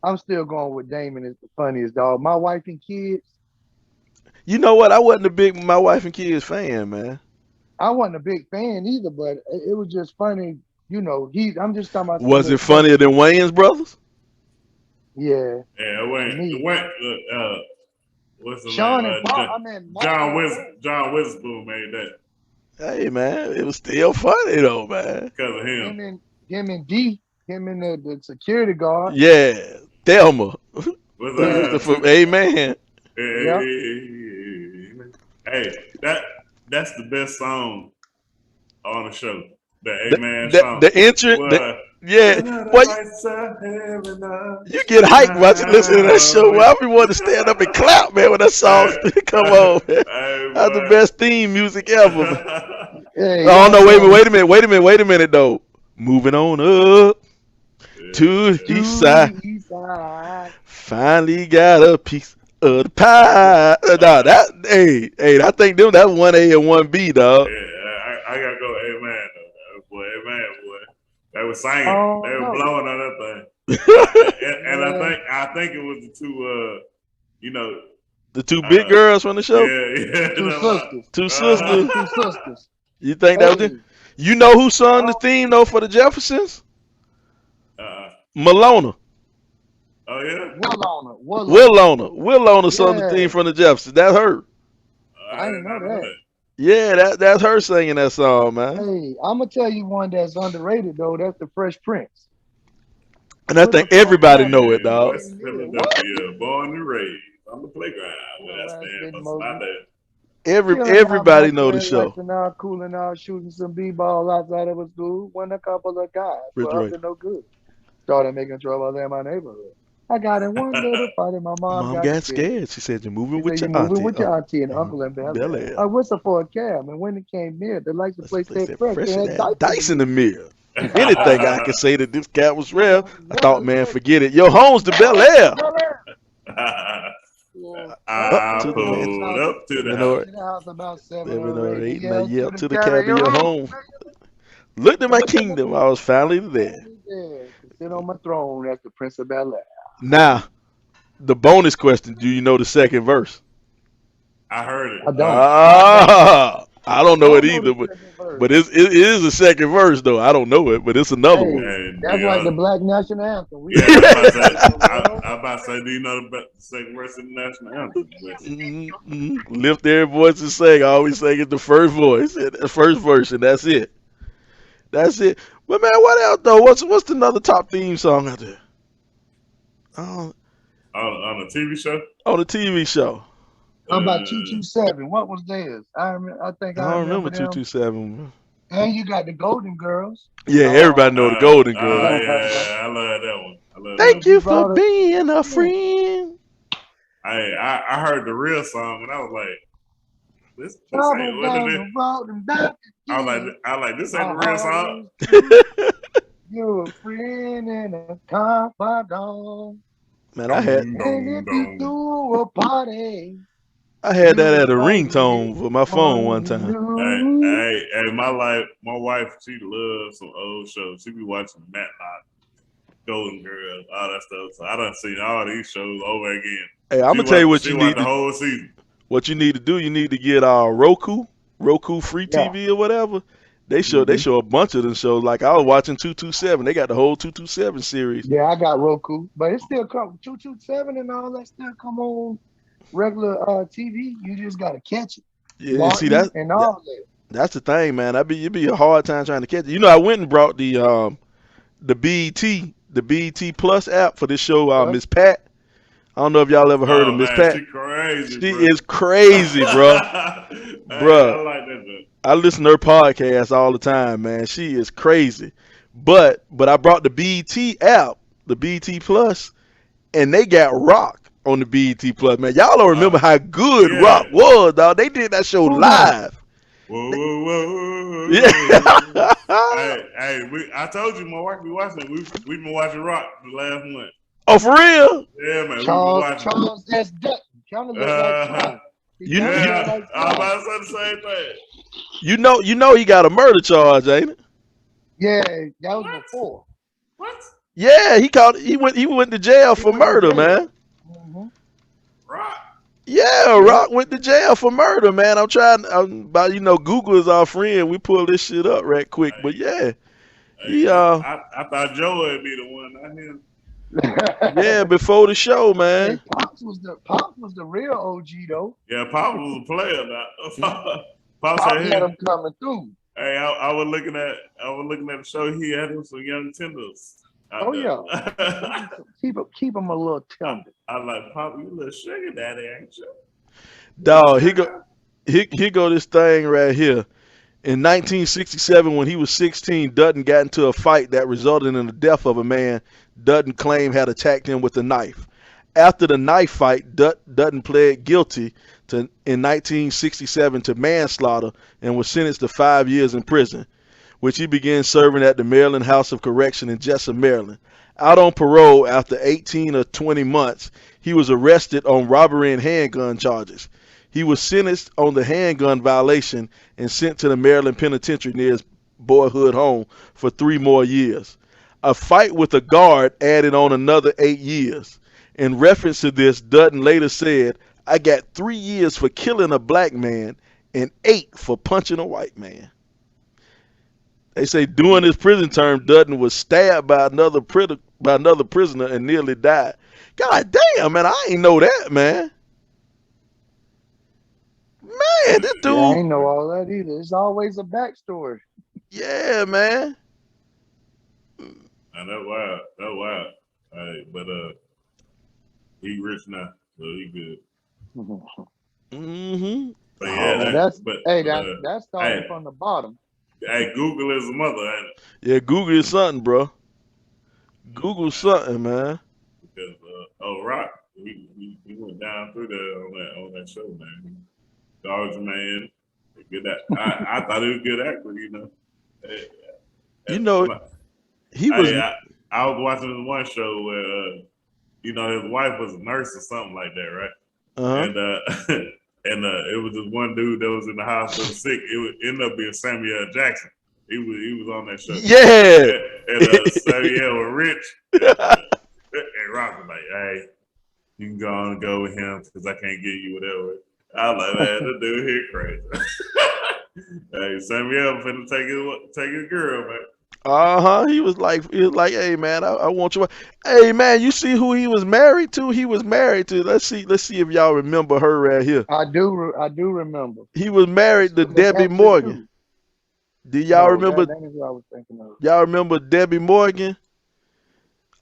I'm still going with Damon as the funniest dog. My wife and kids. You know what? I wasn't a big My Wife and Kids fan, man. I wasn't a big fan either, but it was just funny. I'm just talking about Was the it funnier than Wayans Brothers? yeah. yeah, Me. it went. What's the Sean name? and Paul, I mean John Witherspoon made that Hey man, it was still funny though, man. because of him. him and D, him and the security guard. Yeah, Thelma. Was Yeah, From Amen. yeah. hey, that's the best song on the show. The The Amen the, song. the entrance Well, Yeah, Under the boy, lights of heaven you get hyped watching listening to that show. Well, I be wanting to stand up and clap, man, when that song come on, man. Hey, That's the boy. best theme music ever, man. Hey, Oh y'all no, know wait a minute though. Moving on up to the east to side. the east side. Finally got a piece of the pie. Nah, that hey, I think them that's 1A and 1B, dog. Yeah, I gotta go. Amen, boy. Amen, boy. They were singing. Oh They were no. blowing on that thing. And Yeah. I think it was the two. You know. The two big girls from the show, Yeah. Two sisters. two Yeah, sisters. two sisters. You think that was Hey. it? You know who sung the Oh, theme though for the Jeffersons? uh, Malona. oh yeah. Willona sung the theme Yeah. from the Jeffersons. That's her. I I didn't did know not know that. that. Yeah, that's her singing that song, man. Hey, I'm gonna tell you one that's underrated though. That's the Fresh Prince. And I With the think everybody funky know it, Yeah, dog. West what? Philadelphia, born and raised on the playground where Well, that that's stand getting must not Moses. there. Chilling out Everybody back know the there, show. relaxing out, cooling out, shooting some b-ball outside of a school. When a couple of guys were up to Refrigerator. no good, started making trouble in my neighborhood. I got in one little fight and my mom Mom got got scared. scared. She said, "You're moving She said, with "You your moving auntie, with your auntie and and uncle in Bel Bel Air." Air." I whistled for a cab, and when it came near, the license That's the plate place said that fresh. They fresh. It had had dice in the dice in the mirror. mirror. If anything, I could say that this cat was real. I thought, Yes, man, forget it. Yo, home's the Bel Air. Bel Air. Yeah. Up I to the mansion. pulled up to the 7 house. or To the house about 7 or 7 or 8 8, and I a.m. to yelled the to the cab of carrier your home. home. Looked at my kingdom. I was finally there. Yeah, to sit on my throne as the Prince of Bel Air. Now, the bonus question: do you know the second verse? I heard it. I don't. I don't. I don't know it Don't know either, the but second verse. it is a second verse though. I don't know it, but it's another one. Hey, And that's like the black national anthem. We yeah, all I'm know about to that say. song, bro. I'm about to say. Do you know the second verse of the national anthem? Lift every voice and sing. I always sing it the first voice, the first verse, and that's it. That's it. But man, what else though? What's another top theme song out there? Oh, On a TV show. on the TV show. How about Uh, 227? What was theirs? I think I I don't remember remember two them. two seven. And you got the Golden Girls. Yeah, everybody Oh, know the Golden Girl. yeah, I love that one. I love that Thank one. you you for brought it. being a Yeah. friend. I heard the real song and I was like, this Travel ain't what down it the is. road and back again. I was like, this ain't My the real heart song. is true. You're a friend and a confidant. Man, Dum And dum if you dum. do a party, I had that you at a only ringtone for my phone one time. lose. My wife, she loves some old shows. She be watching Matlock, Golden Girls, all that stuff. So I done seen all these shows over again. Hey, I'm gonna tell you what She you watched need the to whole season. do. You need to get Roku free Yeah. TV or whatever. They Mhm. show a bunch of them shows. Like I was watching 227. They got the whole 227 series. Yeah, I got Roku, but it still come 227 and all that still come on regular TV. You just gotta catch it, Yeah, see Martin and all that. that's the thing, man. It'd be a hard time trying to catch it. You know, I went and brought the BET Plus app for this show, Plus, Miss Pat. I don't know if y'all ever heard of Oh Miss man, Pat. she crazy, She bro. is crazy, bro. Hey, Bruh. I like that. Bro. I listen to her podcast all the time, man. She is crazy. But I brought the BET app, the BET Plus, and they got Rock on the BET Plus, man. Y'all don't remember how good Yeah. Rock was, dog. They did that show Who live. Whoa, whoa, whoa. Yeah. I told you my wife be watching. We've been watching Rock the last month. Oh, for real? Yeah, man, we've been Charles watching. Charles S. Dutton kind of look like Charles. He You- kinda you- look like I was Charles. about to say the same thing. You know he got a murder charge, ain't it? Yeah, that was What? before. What? Yeah, he went to jail for went to murder, jail. man. Mhm. Rock? Yeah, Rock went to jail for murder, man. Google is our friend. We pull this shit up right quick. But yeah, he I thought Joe would be the one, not him. yeah, before the show, Hey, man. Pops was the real OG though. Yeah, Pop was a player now. Pop Pops said had him. him coming through. Hey, I was looking at the show. He had him some young tenders. Oh yeah, yeah. keep him a little tender. I like Pop. You a little sugar daddy, ain't you? Dog, he go this thing right here. In 1967, when he was 16, Dutton got into a fight that resulted in the death of a man Dutton claimed had attacked him with a knife. After the knife fight, Dutton pled guilty in 1967 to manslaughter and was sentenced to 5 years in prison, which he began serving at the Maryland House of Correction in Jessup, Maryland. Out on parole after 18 or 20 months, he was arrested on robbery and handgun charges. He was sentenced on the handgun violation and sent to the Maryland Penitentiary near his boyhood home for 3 more years. A fight with a guard added on another 8 years. In reference to this, Dutton later said, "I got 3 years for killing a black man and 8 for punching a white man." They say during his prison term, Dutton was stabbed by another prisoner and nearly died. God damn, man, I ain't know that, man. Man, this Yeah, I dude, ain't know all that either. It's always a backstory. yeah, man. And that's wild. That's wild. Hey, but he rich now, so he good. Mm-hmm. But yeah, Man, that started from the bottom. Hey, Google is a mother, ain't it? Yeah, Google is something, bro. Google something, man. Because Rock, we went down through there on that show, man. Dodge man, good. I thought he was a good actor, you know. You know, he was. I was watching this one show where you know his wife was a nurse or something like that, right? Uh-huh. And it was this one dude that was in the hospital sick. It would end up being Samuel Jackson. He was on that show. Yeah. And Samuel was rich. And Rock was like, "Hey, you can go on and go with him because I can't give you whatever." I was like, "Man, the dude here crazy." Hey, Samuel finna take his girl, man. Uh-huh. He was like, hey man, I want you. Hey man, you see who he was married to? He was married to. Let's see if y'all remember her right here. I do remember. He was married to She was an Debbie actress, Morgan. too. Do y'all No, remember? that is what I was thinking of. Y'all remember Debbie Morgan?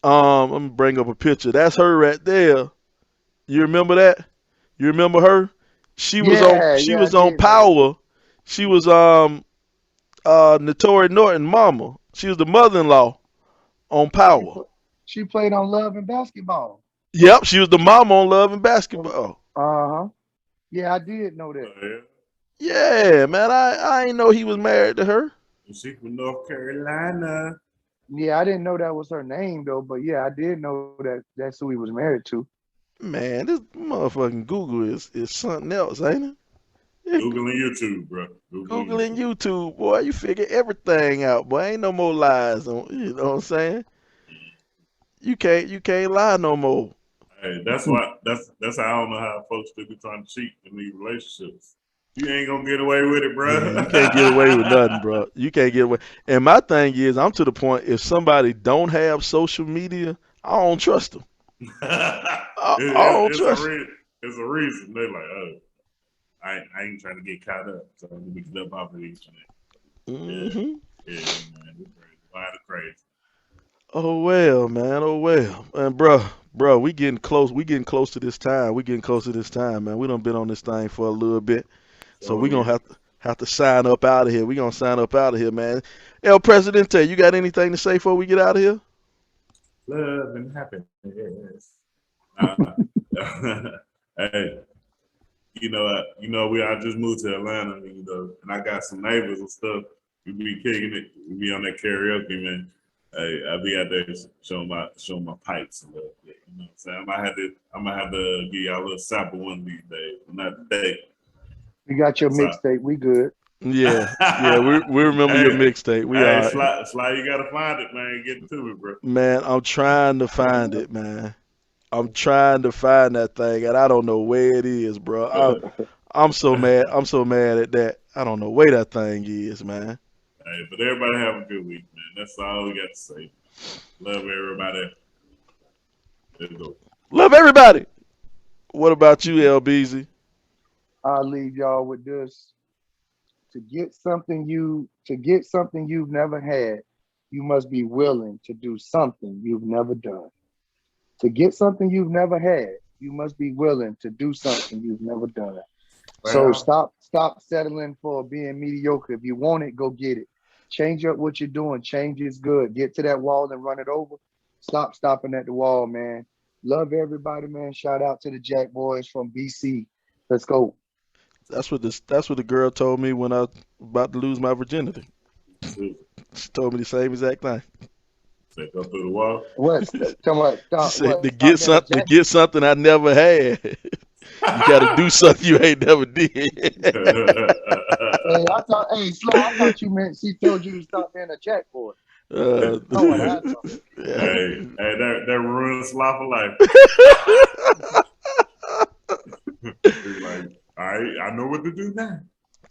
I'm gonna bring up a picture. That's her right there. You remember that? You remember her? She was on. Yeah, She yeah, I was on did know that. Power. She was Notori Norton mama. She was the mother-in-law on She Power. pl- she played on Love and Basketball. Yep, she was the mama on Love and Basketball. Uh-huh. Yeah, I did know that. Yeah, man, I ain't know he was married to her. She from North Carolina. Yeah, I didn't know that was her name though, but yeah, I did know that that's who he was married to. Man, this motherfucking Google is something else, ain't it? Googling YouTube, bro. Googling YouTube, boy, you figure everything out, boy. Ain't no more lies on. You know what I'm saying? You can't lie no more. Hey, that's why that's how I don't know how folks still be trying to cheat in these relationships. You ain't gonna get away with it, bro. Man, you can't get away with nothing, bro. You can't get away. And my thing is, I'm to the point. If somebody don't have social media, I don't trust them. I don't trust. It's a reason. They're like, oh, I ain't trying to get caught up, so I'm gonna get up off of each other. Mm-hmm. Yeah, man, it's crazy. Why the crazy? Oh well, man. Oh well, and bro, we getting close. We getting close to this time. We getting close to this time, man. We done been on this thing for a little bit, so we gonna have to sign up out of here. We gonna sign up out of here, man. El Presidente, you got anything to say before we get out of here? Love and happiness. Hey, I just moved to Atlanta, and I got some neighbors and stuff. We be kicking it. We be on that karaoke, man. Hey, I be out there showing my pipes and little bit. You know what I'm saying? I'm gonna have to give y'all a little sample one of these days. Not today. You got your mixtape. We good. Yeah. We remember your mixtape. Sly, you gotta find it, man. Get to it, bro. Man, I'm trying to find it, man. I'm trying to find that thing, and I don't know where it is, bro. I'm so mad. I'm so mad at that. I don't know where that thing is, man. Hey, but everybody have a good week, man. That's all we got to say. Love everybody. Let's go. Love everybody. What about you, LBZ? I'll leave y'all with this. To get something you've never had, you must be willing to do something you've never done. To get something you've never had, you must be willing to do something you've never done. So Well, stop settling for being mediocre. If you want it, go get it. Change up what you're doing. Change is good. Get to that wall and run it over. Stop stopping at the wall, man. Love everybody, man. Shout out to the Jack Boys from BC. Let's go. That's what the girl told me when I was about to lose my virginity. Susan She told me the same exact thing. said go through the wall. What? Tell me what? She said What? to Stop get being a something to Jack. get something I never had, you got to do something you ain't never did. Hey, I thought. Hey, slow. I thought you meant she told you to stop being a Jack Boy. uh, Know what I thought? yeah. Hey, that ruins sloth of life. It's like, all right, I know what to do now.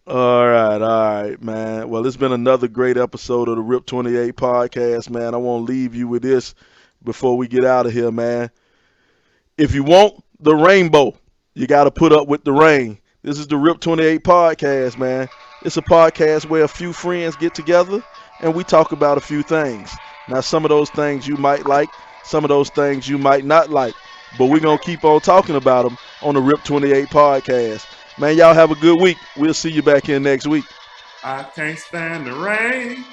All right, man. Well, it's been another great episode of the Rip 28 podcast, man. I want to leave you with this before we get out of here, man. If you want the rainbow, you got to put up with the rain. This is the Rip 28 podcast, man. It's a podcast where a few friends get together and we talk about a few things. Now, some of those things you might like, some of those things you might not like, but we're going to keep on talking about them on the Rip 28 podcast. Man, y'all have a good week. We'll see you back here next week. I can't stand the rain. Find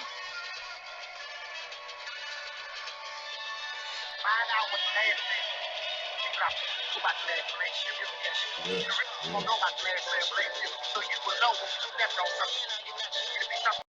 out what the last name is. Figure out who my last relationship is. Yeah, You really yeah. don't know my last relationship, so you will know when you left on something. It'll be something.